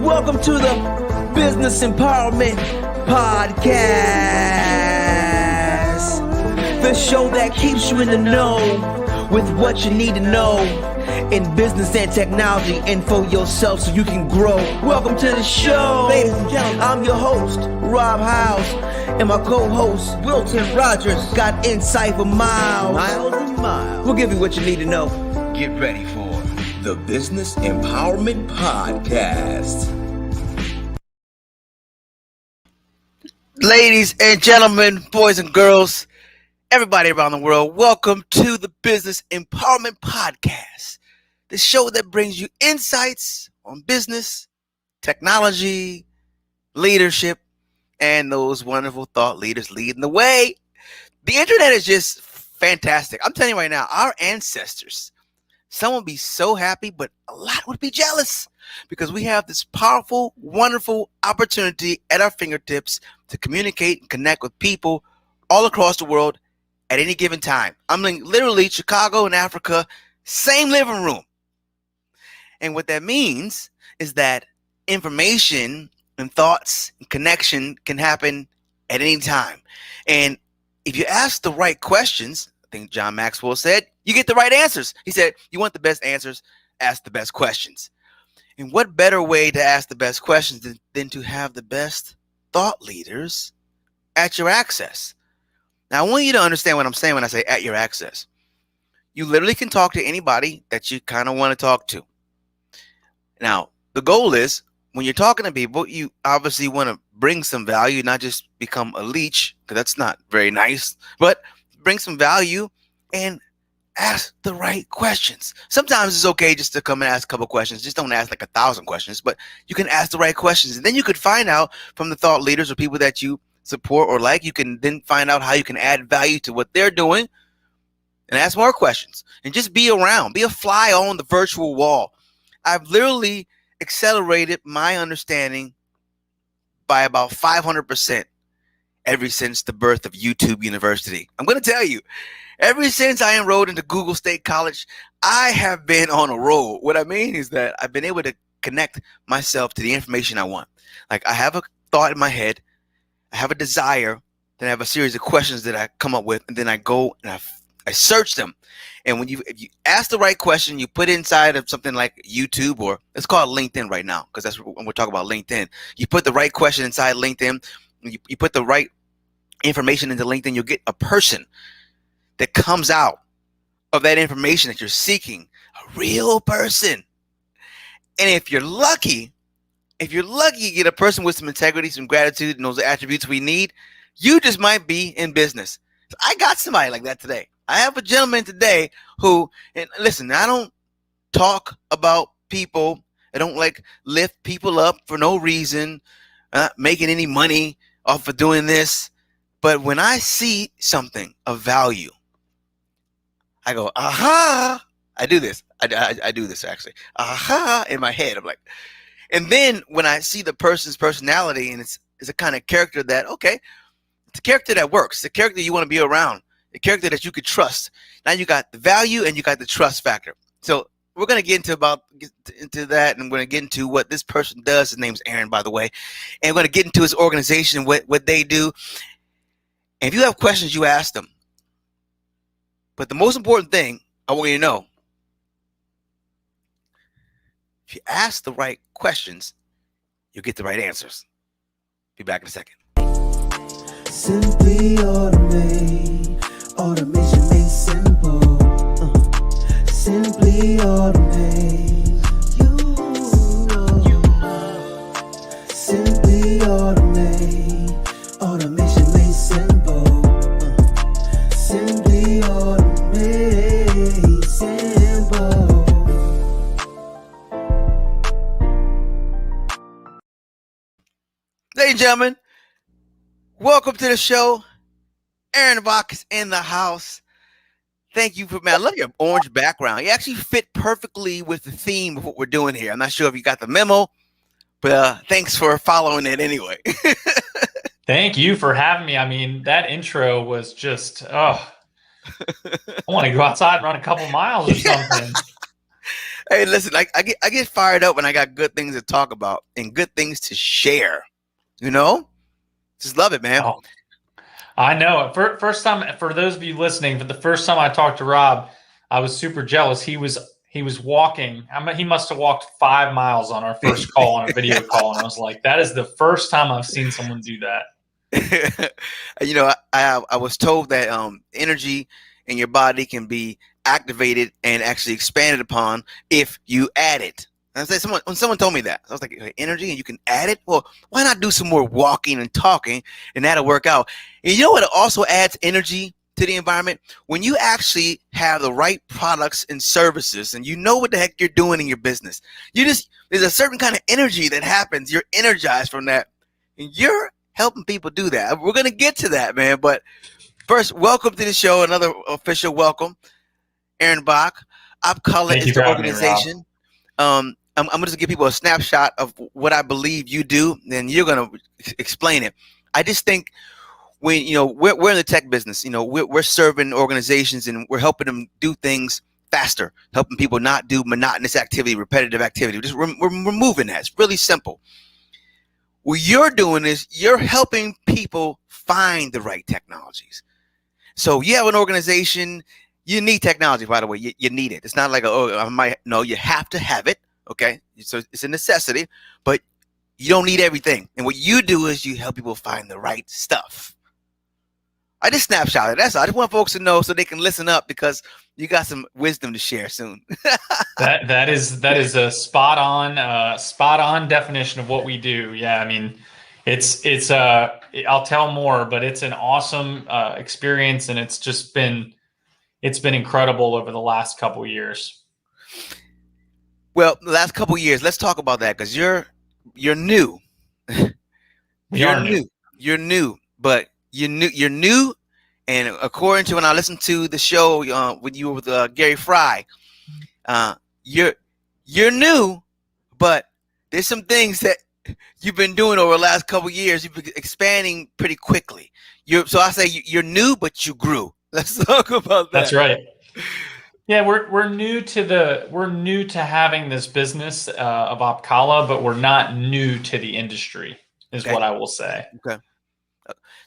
Welcome to the Business Empowerment Podcast, the show that keeps you in the know with what you need to know in business and technology and for yourself so you can grow. Welcome to the show. Ladies and gentlemen, I'm your host, Rob House, and my co-host, Wilton Rogers, got insight for miles and miles. We'll give you what you need to know. Get ready for the Business Empowerment Podcast. Ladies and gentlemen, boys and girls, everybody around the world, welcome to the Business Empowerment Podcast, the show that brings you insights on business, technology, leadership, and those wonderful thought leaders leading the way. The internet is just fantastic. I'm telling you right now, our ancestors, some would be so happy, but a lot would be jealous because we have this powerful, wonderful opportunity at our fingertips to communicate and connect with people all across the world at any given time. I'm literally Chicago and Africa, same living room. And what that means is that information and thoughts and connection can happen at any time. And if you ask the right questions, I think John Maxwell said, you get the right answers. He said, you want the best answers, ask the best questions. And what better way to ask the best questions than to have the best thought leaders at your access? Now, I want you to understand what I'm saying when I say at your access. You literally can talk to anybody that you kind of want to talk to. Now, the goal is when you're talking to people, you obviously want to bring some value, not just become a leech, because that's not very nice, but bring some value and ask the right questions. Sometimes it's okay just to come and ask a couple questions. Just don't ask like 1,000 questions, but you can ask the right questions. And then you could find out from the thought leaders or people that you support or like, you can then find out how you can add value to what they're doing and ask more questions and just be around, be a fly on the virtual wall. I've literally accelerated my understanding by about 500% ever since the birth of YouTube University. I'm going to tell you, ever since I enrolled into Google State College, I have been on a roll. What I mean is that I've been able to connect myself to the information I want. Like I have a thought in my head, I have a desire, then I have a series of questions that I come up with, and then I go and I search them. And if you ask the right question, you put inside of something like YouTube, or let's call it LinkedIn right now, because that's when we're talking about LinkedIn. You put the right question inside LinkedIn, you put the right information into LinkedIn, you'll get a person that comes out of that information that you're seeking, a real person. And if you're lucky, you get a person with some integrity, some gratitude, and those attributes we need, you just might be in business. I got somebody like that today. I have a gentleman today who, and listen, I don't talk about people. I don't like lift people up for no reason, making any money off of doing this. But when I see something of value, I go, aha. I do this. I do this actually. Aha, in my head. I'm like, and then when I see the person's personality and it's a kind of character that, okay, it's a character that works, the character you want to be around, the character that you could trust. Now you got the value and you got the trust factor. So we're going to get into that, and we're going to get into what this person does. His name's Aaron, by the way. And we're going to get into his organization, what they do. And if you have questions, you ask them. But the most important thing I want you to know, if you ask the right questions, you'll get the right answers. Be back in a second. Simply automate. Automation made simple. Simply automate. You know. Simply automate. Automation made simple. Simply automate. Simple. Ladies and gentlemen, welcome to the show. Aaron Bock is in the house. Thank you man. I love your orange background. You actually fit perfectly with the theme of what we're doing here. I'm not sure if you got the memo, but thanks for following it anyway. Thank you for having me. I mean, that intro was just, I want to go outside and run a couple miles or something. Hey, listen, I get fired up when I got good things to talk about and good things to share. You know, just love it, man. Oh, I know. First time for those of you listening, for the first time I talked to Rob, I was super jealous. He was walking. He must have walked 5 miles on our first call on a video call, and I was like, that is the first time I've seen someone do that. I was told that energy in your body can be activated and actually expanded upon if you add it. And I said when someone told me that, I was like, "Hey, energy and you can add it? Well, why not do some more walking and talking and that'll work out?" And you know what also adds energy to the environment? When you actually have the right products and services and you know what the heck you're doing in your business. There's a certain kind of energy that happens. You're energized from that. And you're helping people do that. We're gonna get to that, man. But first, welcome to the show. Another official welcome, Aaron Bock. Opkalla Thank is you for the having me, Rob. organization. I'm just gonna give people a snapshot of what I believe you do, and you're gonna explain it. I just think when we're in the tech business, we're serving organizations and we're helping them do things faster, helping people not do monotonous activity, repetitive activity. We're removing that. It's really simple. What you're doing is you're helping people find the right technologies. So you have an organization, you need technology, by the way. You need it. It's not like, I might, no, you have to have it. Okay. So it's a necessity, but you don't need everything. And what you do is you help people find the right stuff. I just snapshot it. That's all. I just want folks to know so they can listen up because you got some wisdom to share soon. That is a spot on definition of what we do. Yeah, I mean, it's I'll tell more, but it's an awesome experience, and it's been incredible over the last couple of years. Well, the last couple of years, let's talk about that because you're new. We You're are new. new. You're new, but You're new, and according to when I listened to the show when you were with Gary Fry, uh, you're new, but there's some things that you've been doing over the last couple of years. You've been expanding pretty quickly. So I say you're new, but you grew. Let's talk about That's that. right. Yeah, we're new to having this business of Opkalla, but we're not new to the industry, is Okay. what I will say. Okay.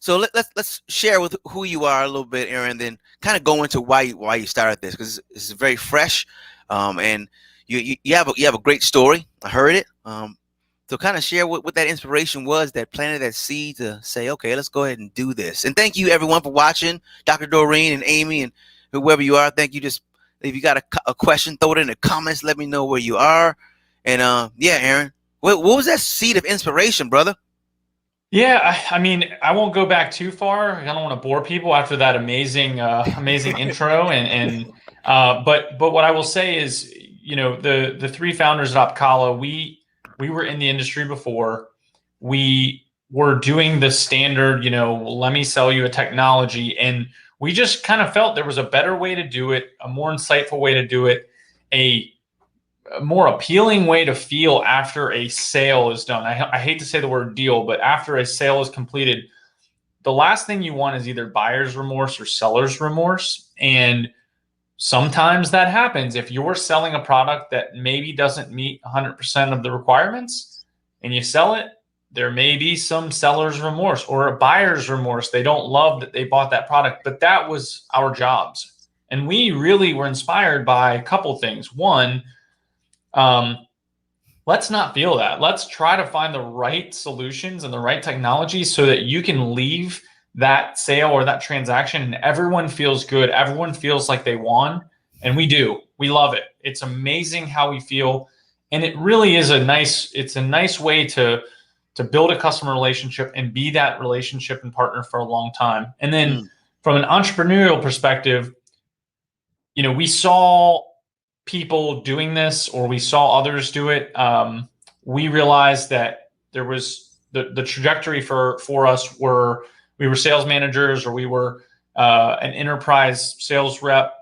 So let's share with who you are a little bit, Aaron. Then kind of go into why you started this because this is very fresh, and you have a great story. I heard it. So kind of share what that inspiration was that planted that seed to say, okay, let's go ahead and do this. And thank you everyone for watching, Dr. Doreen and Amy and whoever you are. Thank you. Just if you got a question, throw it in the comments. Let me know where you are. And yeah, Aaron, what was that seed of inspiration, brother? Yeah, I mean, I won't go back too far. I don't want to bore people after that amazing intro, but what I will say is, the three founders at Opkalla, we were in the industry before. We were doing the standard, let me sell you a technology, and we just kind of felt there was a better way to do it, a more insightful way to do it, a more appealing way to feel after a sale is done. I hate to say the word deal, but after a sale is completed, the last thing you want is either buyer's remorse or seller's remorse. And sometimes that happens. If you're selling a product that maybe doesn't meet 100% of the requirements and you sell it, there may be some seller's remorse or a buyer's remorse. They don't love that they bought that product, but that was our jobs. And we really were inspired by a couple things. One, let's not feel that. Let's try to find the right solutions and the right technology so that you can leave that sale or that transaction and everyone feels good. Everyone feels like they won. And we do. We love it. It's amazing how we feel. And it really is a nice way to build a customer relationship and be that relationship and partner for a long time. And then from an entrepreneurial perspective, we saw people doing this or we saw others do it. We realized that there was the trajectory for us we were sales managers or we were an enterprise sales rep,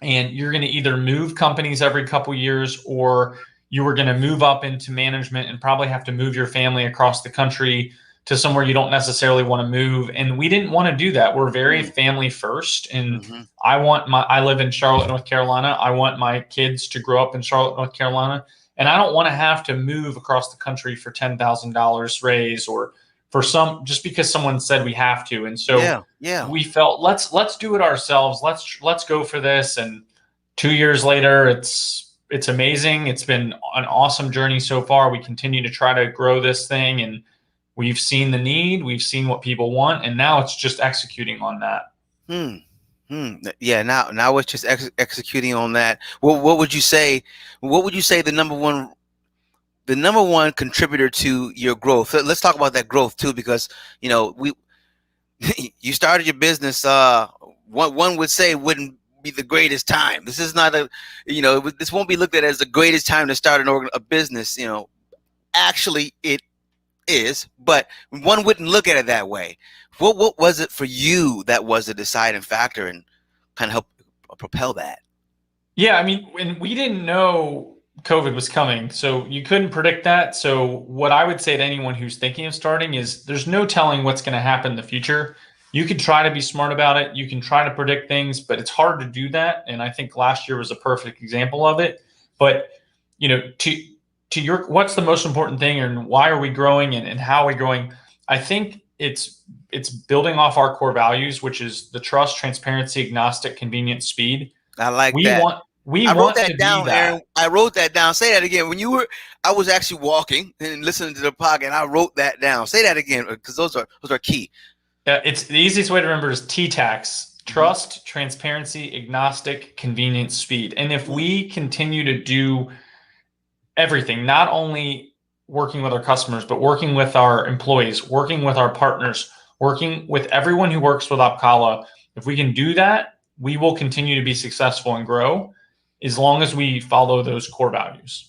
and you're going to either move companies every couple years or you were going to move up into management and probably have to move your family across the country to somewhere you don't necessarily want to move. And we didn't want to do that. We're very Mm. family first. And Mhm. I live in Charlotte, North Carolina. I want my kids to grow up in Charlotte, North Carolina. And I don't want to have to move across the country for $10,000 raise or for just because someone said we have to. And so Yeah, yeah. we felt let's do it ourselves. Let's go for this. And 2 years later, it's amazing. It's been an awesome journey so far. We continue to try to grow this thing, and we've seen the need, we've seen what people want, and now it's just executing on that. Hmm. Hmm. Yeah. Now it's just executing on that. What would you say? What would you say the number one contributor to your growth? Let's talk about that growth too, because we you started your business. One would say wouldn't be the greatest time. This is not this won't be looked at as the greatest time to start a business. Actually, it is, but one wouldn't look at it that way. What was it for you that was the deciding factor and kind of help propel that? Yeah, I mean, when we didn't know COVID was coming, so you couldn't predict that. So what I would say to anyone who's thinking of starting is there's no telling what's going to happen in the future. You can try to be smart about it. You can try to predict things, but it's hard to do that. And I think last year was a perfect example of it. But to your what's the most important thing and why are we growing and how are we growing? I think it's building off our core values, which is the trust, transparency, agnostic, convenience, speed. I like We that. want we I wrote want that to be down, that. Aaron. I wrote that down. Say that again. I was actually walking and listening to the podcast, and I wrote that down. Say that again, because those are key. It's the easiest way to remember is TTAX: Mhm. trust, transparency, agnostic, convenience, speed. And if Mm. we continue to do everything, not only working with our customers, but working with our employees, working with our partners, working with everyone who works with Opkalla, if we can do that, we will continue to be successful and grow as long as we follow those core values.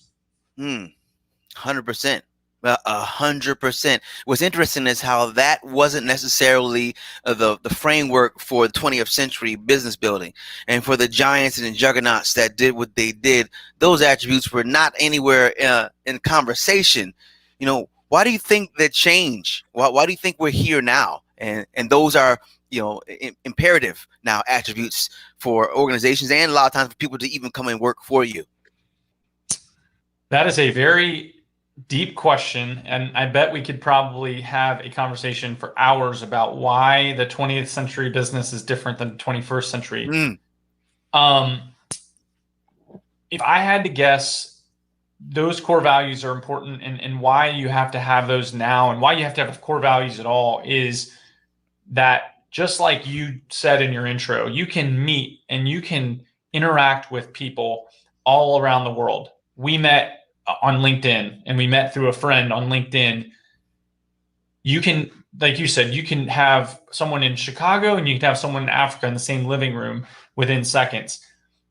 100%. 100%. What's interesting is how that wasn't necessarily the framework for the 20th century business building, and for the giants and the juggernauts that did what they did. Those attributes were not anywhere in conversation. Why do you think that change? Why do you think we're here now? And those are imperative now attributes for organizations, and a lot of times for people to even come and work for you. That is a very deep question, and I bet we could probably have a conversation for hours about why the 20th century business is different than the 21st century. Mm. If I had to guess, those core values are important, and why you have to have those now and why you have to have core values at all is that, just like you said in your intro, you can meet and you can interact with people all around the world. We met on LinkedIn and we met through a friend on LinkedIn. You can, like you said, you can have someone in Chicago and you can have someone in Africa in the same living room within seconds.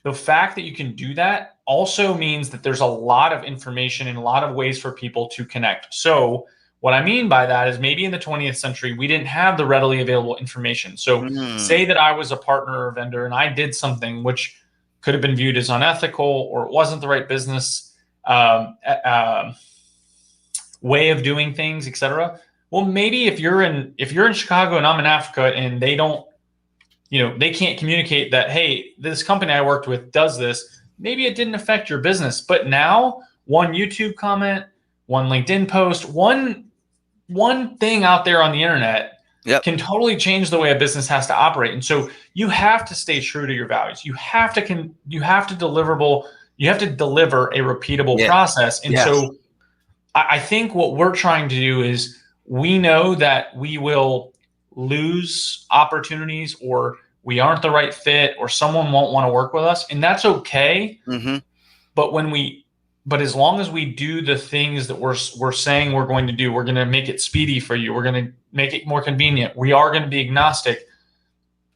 The fact that you can do that also means that there's a lot of information and a lot of ways for people to connect. So what I mean by that is maybe in the 20th century, we didn't have the readily available information. So say that I was a partner or vendor and I did something which could have been viewed as unethical or it wasn't the right business way of doing things, etc. Well, maybe if you're in Chicago and I'm in Africa and they don't, they can't communicate that, hey, this company I worked with does this. Maybe it didn't affect your business, but now one YouTube comment, one LinkedIn post, one thing out there on the internet can totally change the way a business has to operate. And so you have to stay true to your values. You have to deliver a repeatable process. And so I think what we're trying to do is, we know that we will lose opportunities, or we aren't the right fit, or someone won't want to work with us, and that's okay. Mm-hmm. But as long as we do the things that we're saying we're going to do, we're going to make it speedy for you. We're going to make it more convenient. We are going to be agnostic.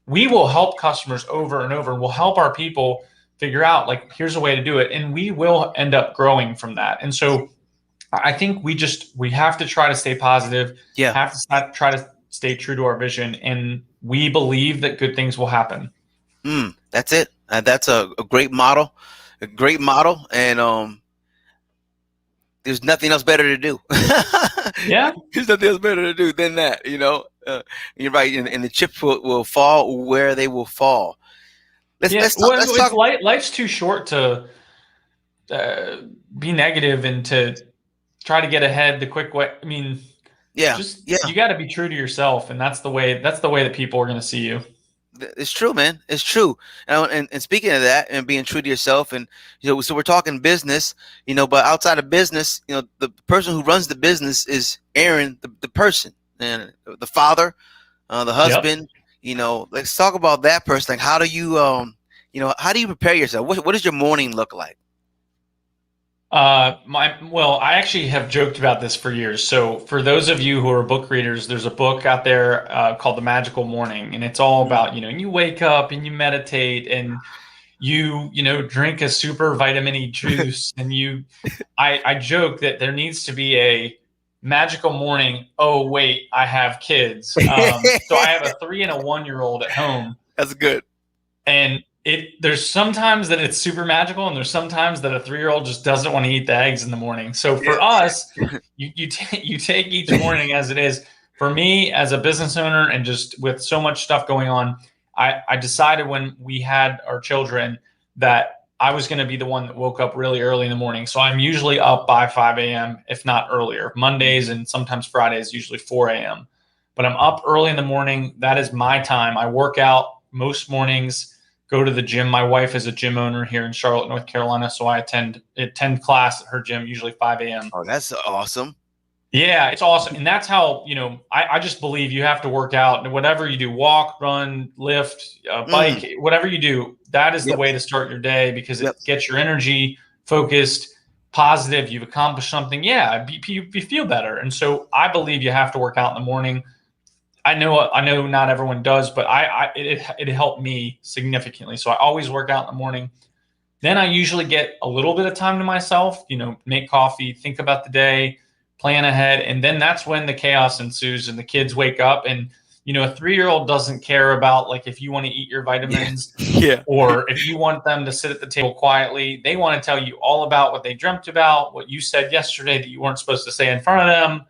We will help customers over and over, and we'll help our people figure out, like, here's a way to do it. And we will end up growing from that. And so I think we have to try to stay positive. Have to try to stay true to our vision. And we believe that good things will happen. That's it. That's a great model. And there's nothing else better to do. Yeah. There's nothing else better to do than that, you know. You're right, and the chips will fall where they will fall. Yeah. Let's talk. Well, Let's it's talk. life's too short to be negative and to try to get ahead the quick way. I mean, Yeah, just yeah. you got to be true to yourself, and that's the way that people are going to see you. It's true, man. It's true. And speaking of that, and being true to yourself, and so we're talking business, but outside of business, the person who runs the business is Aaron, the person, and the father, the Yep. husband. Let's talk about that person. Like, how do you, how do you prepare yourself? What does your morning look like? I actually have joked about this for years. So for those of you who are book readers, there's a book out there called The Magical Morning, and it's all Mm. about, you wake up and you meditate and you drink a super vitamin E juice and I joke that there needs to be a magical morning. Oh, wait, I have kids. So I have a 3 and a 1-year-old at home, That's good. and there's sometimes that it's super magical, and there's sometimes that a 3-year-old just doesn't want to eat the eggs in the morning. So for us, you take each morning as it is. For me, as a business owner, and just with so much stuff going on, I decided when we had our children that I was going to be the one that woke up really early in the morning. So I'm usually up by 5 a.m., if not earlier. Mondays and sometimes Fridays, usually 4 a.m. But I'm up early in the morning. That is my time. I work out most mornings, go to the gym. My wife is a gym owner here in Charlotte, North Carolina, so I attend class at her gym, usually 5 a.m. Oh, that's awesome. Yeah, it's awesome. And that's how, I just believe you have to work out. Whatever you do, walk, run, lift, bike, whatever you do, that is the Yep. way to start your day, because it Yep. gets your energy focused, positive. You've accomplished something. Yeah, you feel better. And so I believe you have to work out in the morning. I know not everyone does, but it helped me significantly. So I always work out in the morning. Then I usually get a little bit of time to myself, make coffee, think about the day, plan ahead. And then that's when the chaos ensues and the kids wake up. And, a 3-year-old doesn't care about, like, if you want to eat your vitamins Yeah. or if you want them to sit at the table quietly. They want to tell you all about what they dreamt about, what you said yesterday that you weren't supposed to say in front of them,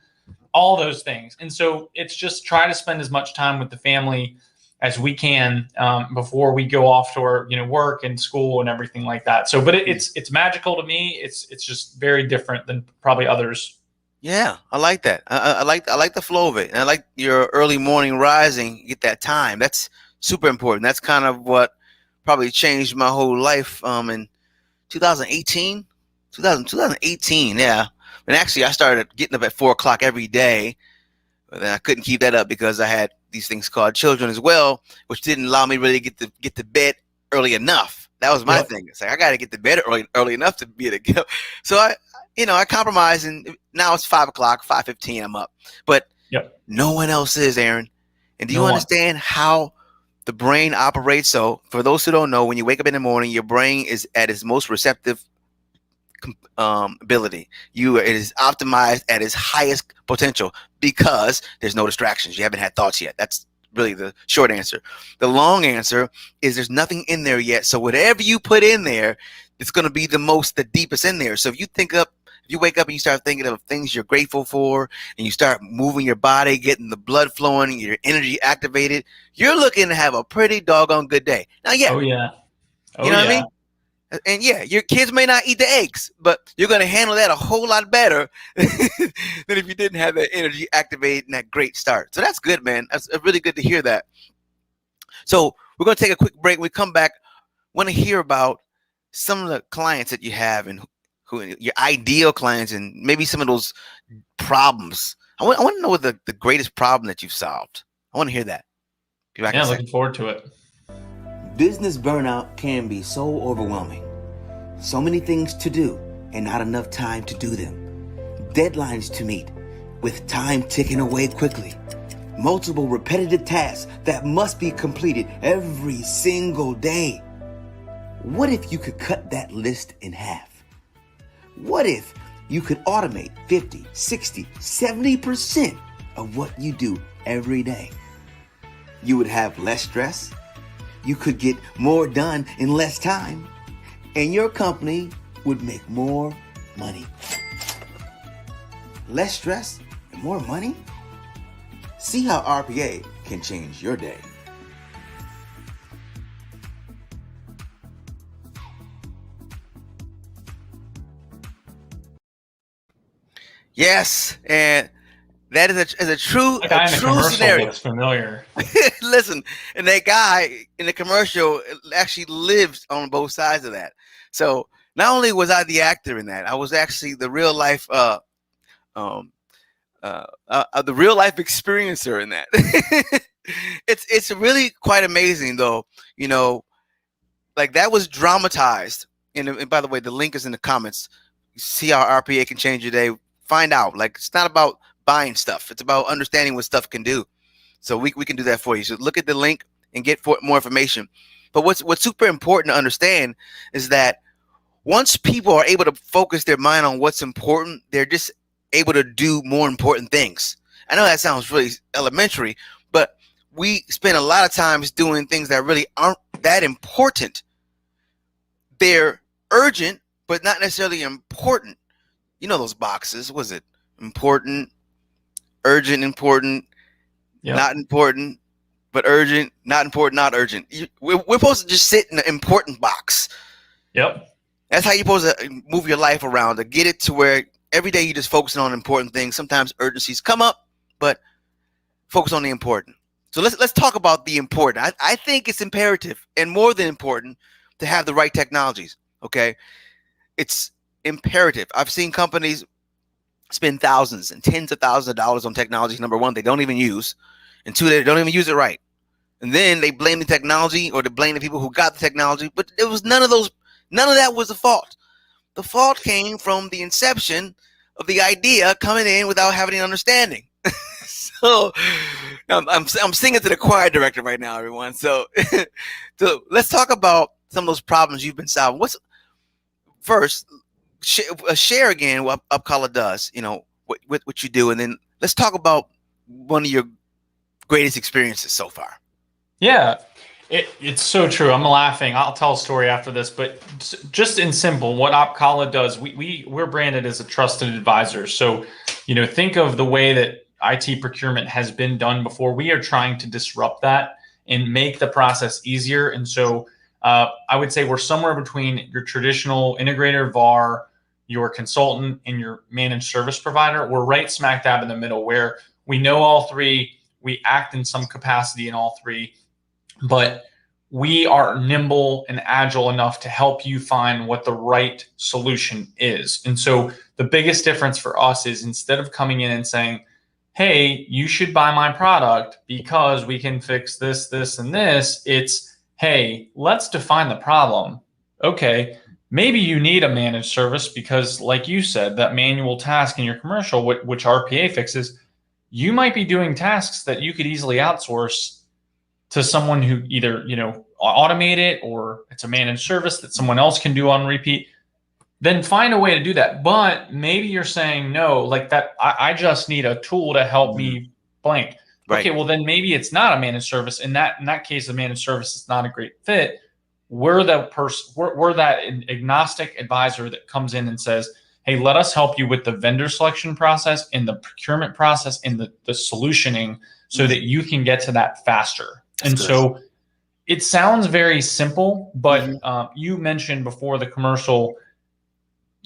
all those things. And so it's just try to spend as much time with the family as we can before we go off to our, work and school and everything like that. So, but it's magical to me. It's just very different than probably others. Yeah, I like that. I like the flow of it, and I like your early morning rising. You get that time. That's super important. That's kind of what probably changed my whole life. In 2018, 2018, yeah. And actually, I started getting up at 4 o'clock every day, but then I couldn't keep that up because I had these things called children as well, which didn't allow me really to get to bed early enough. That was my Yep. thing. It's like I got to get to bed early enough to be able to get up. So I compromised, and now it's 5 o'clock, 5:15. I'm up, but Yep. no one else is, Aaron. And do you No one. understand how the brain operates? So for those who don't know, when you wake up in the morning, your brain is at its most receptive ability. It is optimized at its highest potential because there's no distractions. You haven't had thoughts yet. That's really the short answer. The long answer is there's nothing in there yet. So whatever you put in there, it's going to be the deepest in there. So if you wake up and you start thinking of things you're grateful for, and you start moving your body, getting the blood flowing, your energy activated, you're looking to have a pretty doggone good day. Now, yeah, Oh yeah. Oh you know what I yeah. mean? And yeah, your kids may not eat the eggs, but you're going to handle that a whole lot better than if you didn't have that energy activated and that great start. So that's good, man. That's really good to hear that. So we're going to take a quick break. When we come back, want to hear about some of the clients that you have and who your ideal clients, and maybe some of those problems. I want to know what the greatest problem that you've solved. I want to hear that. Be back in a Yeah, second. looking forward to it. Business burnout can be so overwhelming. So many things to do and not enough time to do them. Deadlines to meet with time ticking away quickly. Multiple repetitive tasks that must be completed every single day. What if you could cut that list in half? What if you could automate 50, 60, 70% of what you do every day? You would have less stress. You could get more done in less time, and your company would make more money. less stress, and more money? See how RPA can change your day. Yes, and that is a true The guy in the commercial scenario. looks familiar. Listen, and that guy in the commercial actually lives on both sides of that. So not only was I the actor in that, I was actually the real life um, the real life experiencer in that. It's really quite amazing though. You know, like that was dramatized. And by the way, the link is in the comments. See how RPA can change your day. Find out. Like it's not about buying stuff. It's about understanding what stuff can do. So we can do that for you. So look at the link and get more information. But what's super important to understand is that once people are able to focus their mind on what's important, they're just able to do more important things. I know that sounds really elementary, but we spend a lot of times doing things that really aren't that important. They're urgent, but not necessarily important. You know those boxes. Was it important, urgent, important, Yep. not important, but urgent, not important, not urgent? We're supposed to just sit in the important box. Yep. That's how you're supposed to move your life around to get it to where every day you're just focusing on important things. Sometimes urgencies come up, but focus on the important. So let's talk about the important. I think it's imperative and more than important to have the right technologies. Okay, it's imperative. I've seen companies spend thousands and tens of thousands of dollars on technology. Number one, they don't even use, and two, they don't even use it right. And then they blame the technology or they blame the people who got the technology. But it was none of that was the fault. The fault came from the inception of the idea coming in without having an understanding. So I'm singing to the choir director right now, everyone. So let's talk about some of those problems you've been solving. What's first share again what Opkalla does, you know, what you do, and then let's talk about one of your greatest experiences so far. Yeah, it's so true. I'm laughing. I'll tell a story after this, but just in simple, what Opkalla does, we're branded as a trusted advisor. So, you know, think of the way that IT procurement has been done before. We are trying to disrupt that and make the process easier. And so I would say we're somewhere between your traditional integrator, VAR, your consultant, and your managed service provider. We're right smack dab in the middle where we know all three. We act in some capacity in all three, but we are nimble and agile enough to help you find what the right solution is. And so the biggest difference for us is instead of coming in and saying, hey, you should buy my product because we can fix this, this, and this, it's, hey, let's define the problem. Okay, maybe you need a managed service because, like you said, that manual task in your commercial, which RPA fixes, you might be doing tasks that you could easily outsource to someone who either, you know, automate it or it's a managed service that someone else can do on repeat. Then find a way to do that. But maybe you're saying, no, like that, I just need a tool to help me blank. Right. Okay, well then maybe it's not a managed service. In that case, a managed service is not a great fit. We're that agnostic advisor that comes in and says, hey, let us help you with the vendor selection process and the procurement process and the solutioning so that you can get to that faster. And so it sounds very simple, but you mentioned before the commercial,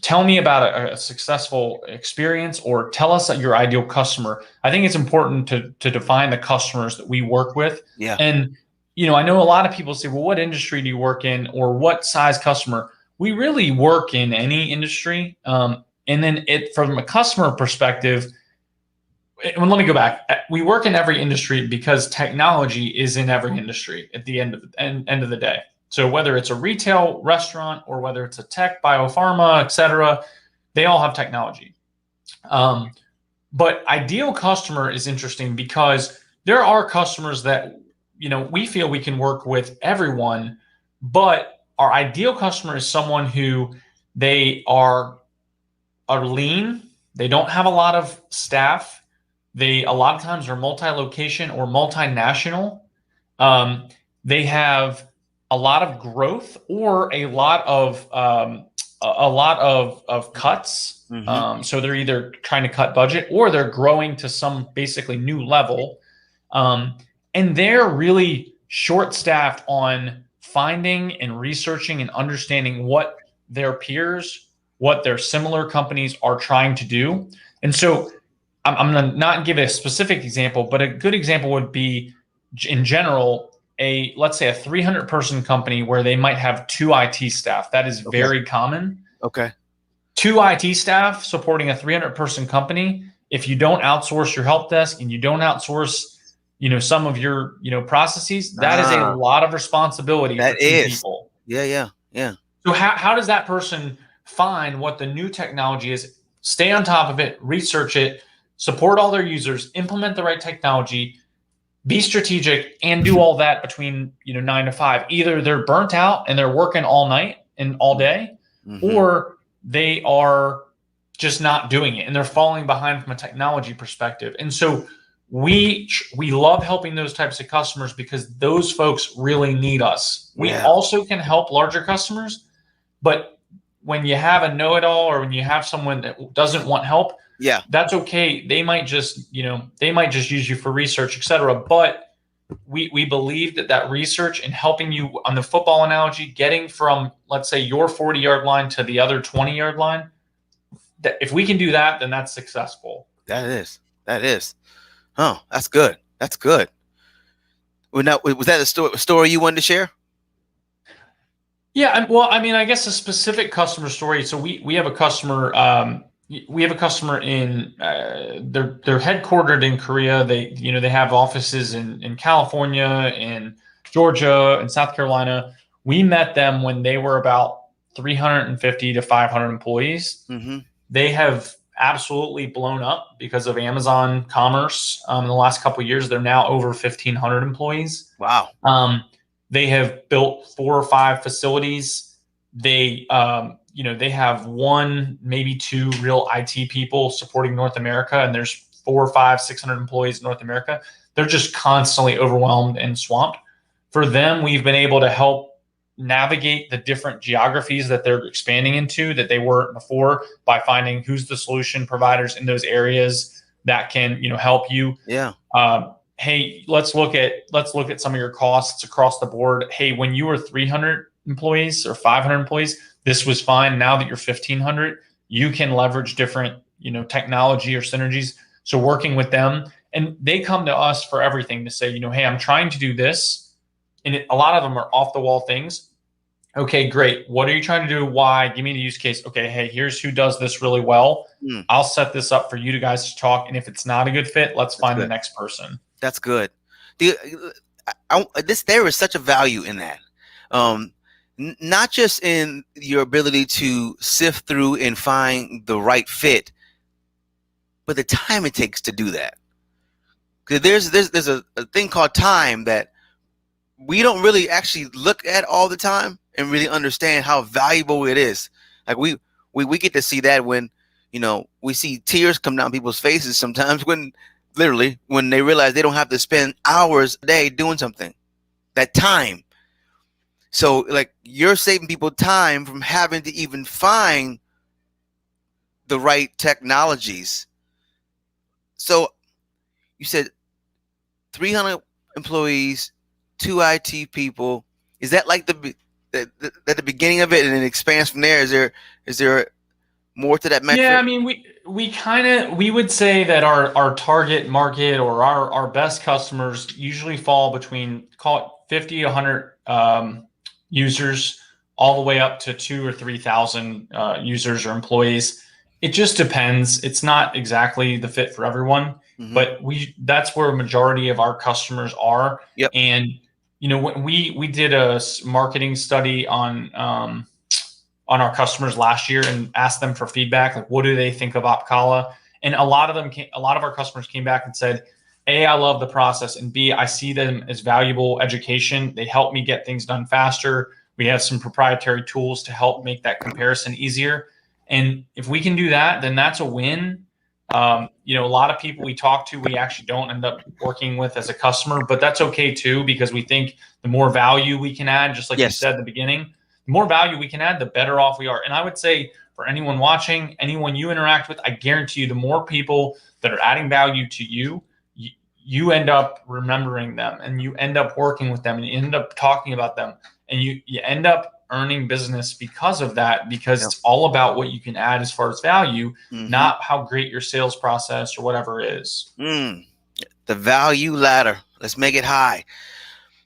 tell me about a successful experience or tell us your ideal customer. I think it's important to define the customers that we work with. Yeah. And, you know, I know a lot of people say, well, what industry do you work in or what size customer? We really work in any industry. And then from a customer perspective, well, let me go back. We work in every industry because technology is in every industry at the end of the day. So whether it's a retail restaurant or whether it's a tech, biopharma, et cetera, they all have technology. But ideal customer is interesting because there are customers that, you know, we feel we can work with everyone, but our ideal customer is someone who they are lean. They don't have a lot of staff. They a lot of times are multi-location or multinational. They have a lot of growth or a lot of cuts. So they're either trying to cut budget or they're growing to some basically new level. And they're really short-staffed on finding and researching and understanding what their peers, what their similar companies are trying to do. And so I'm going to not give a specific example, but a good example would be, in general, let's say a 300 person company where they might have 2 IT staff. That is very common. Okay. 2 IT staff supporting a 300 person company. If you don't outsource your help desk and you don't outsource, some of your, processes, that is a lot of responsibility for 2 people. Yeah. So how does that person find what the new technology is, stay on top of it, research it, support all their users, implement the right technology, be strategic, and do all that between 9 to 5? Either they're burnt out and they're working all night and all day, or they are just not doing it and they're falling behind from a technology perspective. And so we love helping those types of customers because those folks really need us. We also can help larger customers, but when you have a know-it-all or when you have someone that doesn't want help, that's okay. They might just use you for research, etc. But we believe that research and helping you, on the football analogy, getting from, let's say, your 40-yard line to the other 20-yard line, that if we can do that, then that's successful. That is. Oh, that's good. Well, now, was that a story you wanted to share? Yeah, well, I mean, I guess a specific customer story. So we have a customer. We have a customer in they're headquartered in Korea. They have offices in California, in Georgia, and South Carolina. We met them when they were about 350 to 500 employees. They have absolutely blown up because of Amazon commerce. In the last couple of years, they're now over 1,500 employees. Wow. They have built 4 or 5 facilities. They have 1, maybe 2 real IT people supporting North America, and there's 400, 500, 600 employees in North America. They're just constantly overwhelmed and swamped. For them, we've been able to help navigate the different geographies that they're expanding into that they weren't before, by finding who's the solution providers in those areas that can help you. Hey, let's look at some of your costs across the board. Hey, when you were 300 employees or 500 employees, this was fine. Now that you're 1,500, you can leverage different technology or synergies. So working with them, and they come to us for everything to say, hey, I'm trying to do this, and a lot of them are off the wall things. Okay, great. What are you trying to do? Why? Give me the use case. Okay, hey, here's who does this really well. I'll set this up for you guys to talk. And if it's not a good fit, let's find the next person. That's good. There is such a value in that. Not just in your ability to sift through and find the right fit, but the time it takes to do that. Because there's a thing called time that we don't really actually look at all the time and really understand how valuable it is. Like we get to see that when we see tears come down people's faces sometimes when they realize they don't have to spend hours a day doing something. That time. So like you're saving people time from having to even find the right technologies. So you said 300 employees, 2 IT people. Is that like the beginning of it, and it expands from there? Is there more to that metric? Yeah, I mean, we would say that our target market or our best customers usually fall between, call it 50 to 100 users, all the way up to 2,000 or 3,000 users or employees. It just depends. It's not exactly the fit for everyone, but that's where a majority of our customers are. And when we did a marketing study on our customers last year and asked them for feedback, like what do they think of Opkalla? And a lot of our customers came back and said, A, I love the process, and B, I see them as valuable education. They help me get things done faster. We have some proprietary tools to help make that comparison easier. And if we can do that, then that's a win. A lot of people we talk to, we actually don't end up working with as a customer, but that's okay too, because we think the more value we can add, just like you Yes. said at the beginning, the more value we can add, the better off we are. And I would say for anyone watching, anyone you interact with, I guarantee you, the more people that are adding value to you, you end up remembering them, and you end up working with them, and you end up talking about them, and you end up earning business because of that, because it's all about what you can add as far as value, not how great your sales process or whatever is. The value ladder. Let's make it high.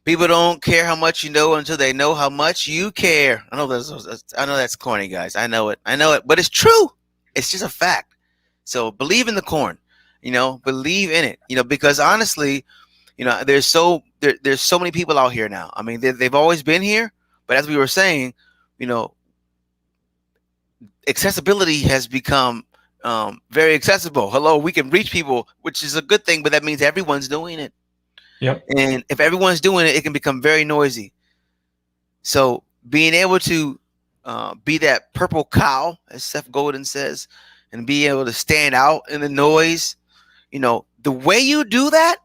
People don't care how much you know until they know how much you care. I know that's corny, guys. I know it, but it's true. It's just a fact. So believe in the corn. Believe in it. Because honestly, there's so many people out here now. I mean, they've always been here, but as we were saying, accessibility has become very accessible. Hello, we can reach people, which is a good thing, but that means everyone's doing it. Yep. And if everyone's doing it, it can become very noisy. So being able to be that purple cow, as Seth Godin says, and be able to stand out in the noise, the way you do that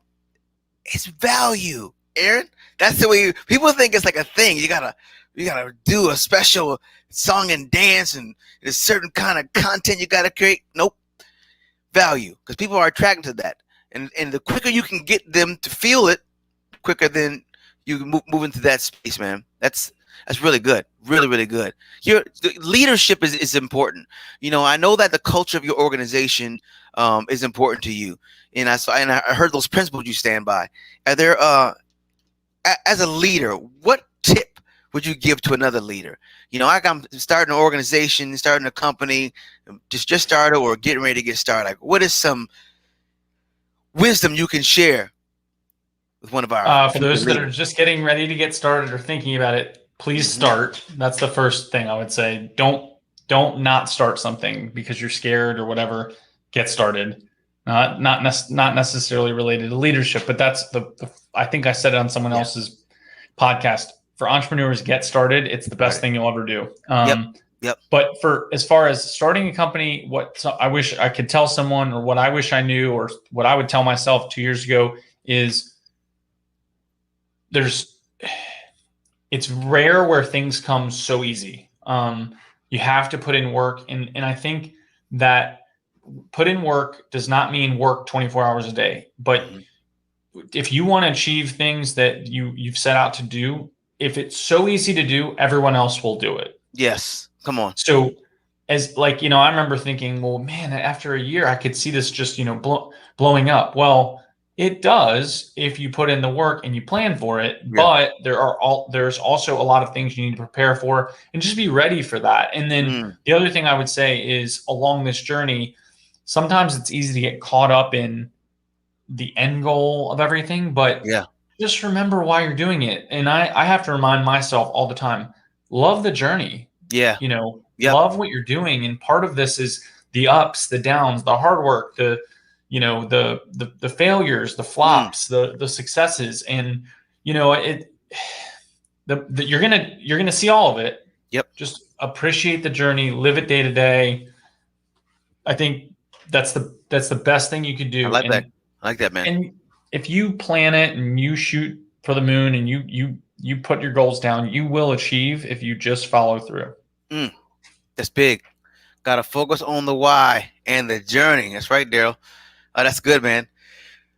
is value, Aaron. That's the way people think it's like a thing. You gotta do a special song and dance, and there's certain kind of content you gotta create. Nope, value, because people are attracted to that, and the quicker you can get them to feel it, quicker than you can move into that space, man. That's really good, really good. Your leadership is important. I know that the culture of your organization is important to you, and I heard those principles you stand by. Are there as a leader, what tip would you give to another leader? I'm starting an organization, starting a company, just started or getting ready to get started. Like, what is some wisdom you can share with one of our for those that are just getting ready to get started or thinking about it? Please start. That's the first thing I would say. Don't not start something because you're scared or whatever. Get started. Not necessarily related to leadership, but that's I think I said it on someone else's podcast. For entrepreneurs, get started. It's the best thing you'll ever do. Yep. But for as far as starting a company, I wish I could tell someone, or what I wish I knew, or what I would tell myself 2 years ago is it's rare where things come so easy. You have to put in work, and I think that put in work does not mean work 24 hours a day. But if you want to achieve things that you've set out to do, if it's so easy to do, everyone else will do it. Yes, come on. So I remember thinking, well, man, after a year, I could see this just blowing up. Well, it does if you put in the work and you plan for it, but there's also a lot of things you need to prepare for, and just be ready for that. And then the other thing I would say is, along this journey, sometimes it's easy to get caught up in the end goal of everything, but just remember why you're doing it. And I have to remind myself all the time, love the journey. Love what you're doing. And part of this is the ups, the downs, the hard work, the failures, the flops, the successes, and you're gonna see all of it. Yep. Just appreciate the journey, live it day to day. I think that's the best thing you could do. I like that, man. And if you plan it and you shoot for the moon and you put your goals down, you will achieve if you just follow through. That's big. Got to focus on the why and the journey. That's right, Daryl. Oh, that's good, man.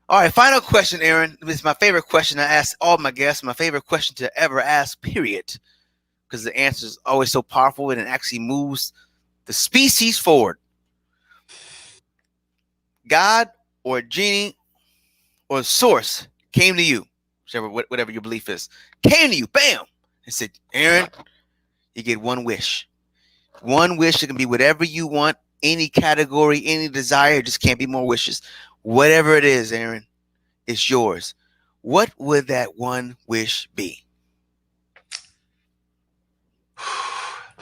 All right, final question, Aaron. This is my favorite question I ask all my guests. My favorite question to ever ask, period. Because the answer is always so powerful and it actually moves the species forward. God or genie or source came to you, whatever your belief is, came to you, bam, and said, Aaron, you get one wish. One wish. It can be whatever you want, any category, any desire. It just can't be more wishes. Whatever it is, Aaron, it's yours. What would that one wish be?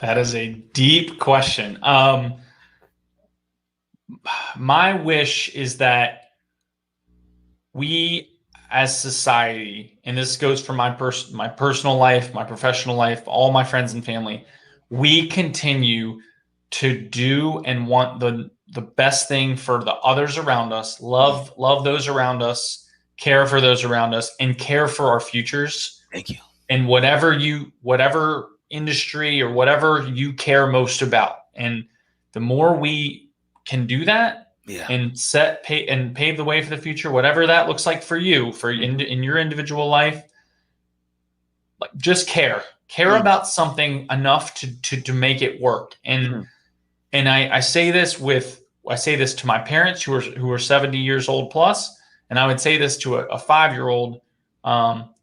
That is a deep question. My wish is that we as society, and this goes for my personal life, my professional life, all my friends and family, we continue to do and want the best thing for the others around us, love those around us, care for those around us, and care for our futures. Thank you. And whatever industry or whatever you care most about. And the more we can do that, and pave the way for the future, whatever that looks like for you, in your individual life, like just care about something enough to make it work. And I say this to my parents who are 70 years old plus, and I would say this to a 5-year-old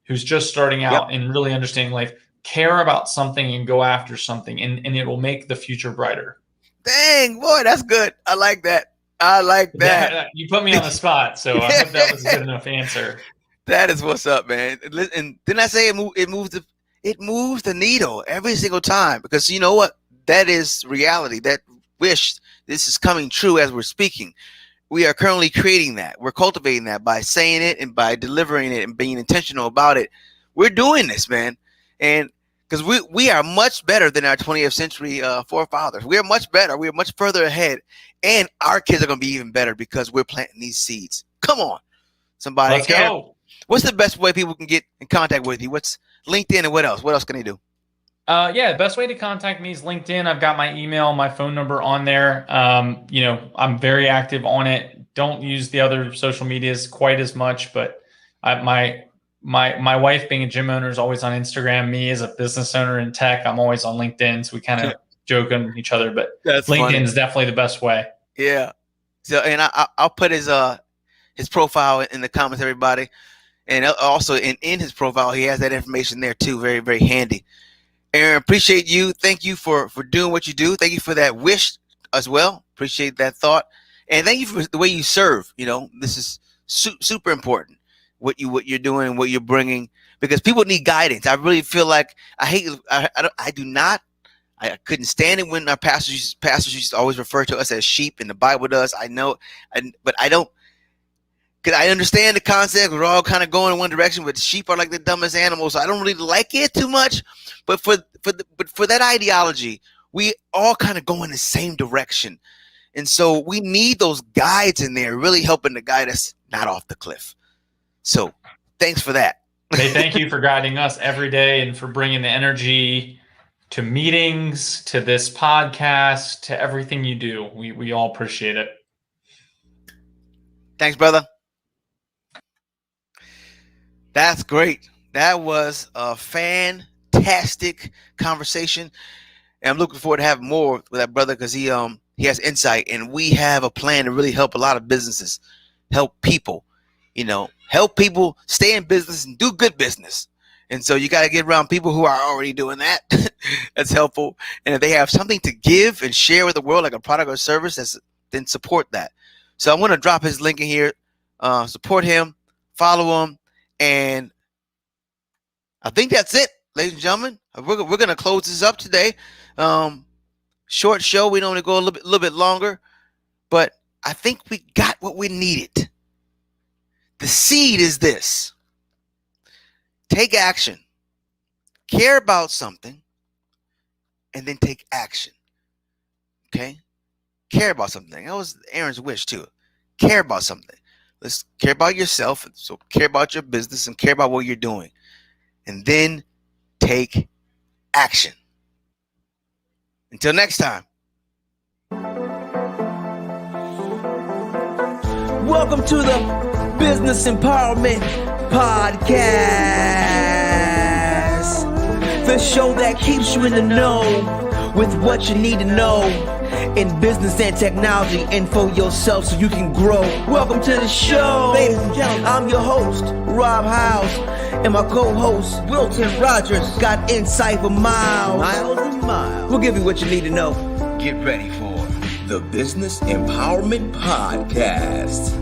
who's just starting out and really understanding life. Care about something and go after something, and it will make the future brighter. Dang, boy, that's good. I like that. Yeah, you put me on the spot, so I hope that was a good enough answer. That is what's up, man. And didn't I say it moves the needle every single time? Because you know what? That is reality. That wish, this is coming true as we're speaking. We are currently creating that. We're cultivating that by saying it and by delivering it and being intentional about it. We're doing this, man. And because we are much better than our 20th century forefathers. We are much better. We are much further ahead. And our kids are going to be even better because we're planting these seeds. Come on, somebody. Let's go. What's the best way people can get in contact with you? What's LinkedIn and what else? What else can they do? The best way to contact me is LinkedIn. I've got my email, my phone number on there. I'm very active on it. Don't use the other social medias quite as much, but my wife, being a gym owner, is always on Instagram. Me as a business owner in tech, I'm always on LinkedIn. So we kind of joke on each other, but LinkedIn is definitely the best way. Yeah. So, and I'll put his profile in the comments, everybody. And also in his profile, he has that information there too. Very, very handy. Aaron, appreciate you. Thank you for doing what you do. Thank you for that wish as well. Appreciate that thought. And thank you for the way you serve. This is super important. What you're doing, what you're bringing, because people need guidance. I really feel like I couldn't stand it when our pastors used to always refer to us as sheep, and the Bible does. I know, but I don't, because I understand the concept. We're all kind of going in one direction, but sheep are like the dumbest animals. So I don't really like it too much. But for that ideology, we all kind of go in the same direction, and so we need those guides in there, really helping to guide us not off the cliff. So thanks for that. Hey, thank you for guiding us every day and for bringing the energy to meetings, to this podcast, to everything you do. We all appreciate it. Thanks, brother. That's great. That was a fantastic conversation. And I'm looking forward to having more with that brother because he has insight, and we have a plan to really help a lot of businesses, help people, help people stay in business and do good business. And so you got to get around people who are already doing that. That's helpful. And if they have something to give and share with the world, like a product or service, then support that. So I'm going to drop his link in here. Support him, follow him. And I think that's it, ladies and gentlemen. We're going to close this up today. Short show. We don't want to go a little bit longer, but I think we got what we needed. The seed is this. Take action. Care about something, and then take action. Okay? Care about something. That was Aaron's wish too. Care about something. Let's care about yourself. So care about your business and care about what you're doing. And then take action. Until next time. Welcome to the Business Empowerment Podcast, the show that keeps you in the know with what you need to know in business and technology and for yourself so you can grow. Welcome to the show. Ladies and gentlemen, I'm your host, Rob House, and my co-host, Wilton Rogers, got insight for miles. Miles and miles. We'll give you what you need to know. Get ready for the Business Empowerment Podcast.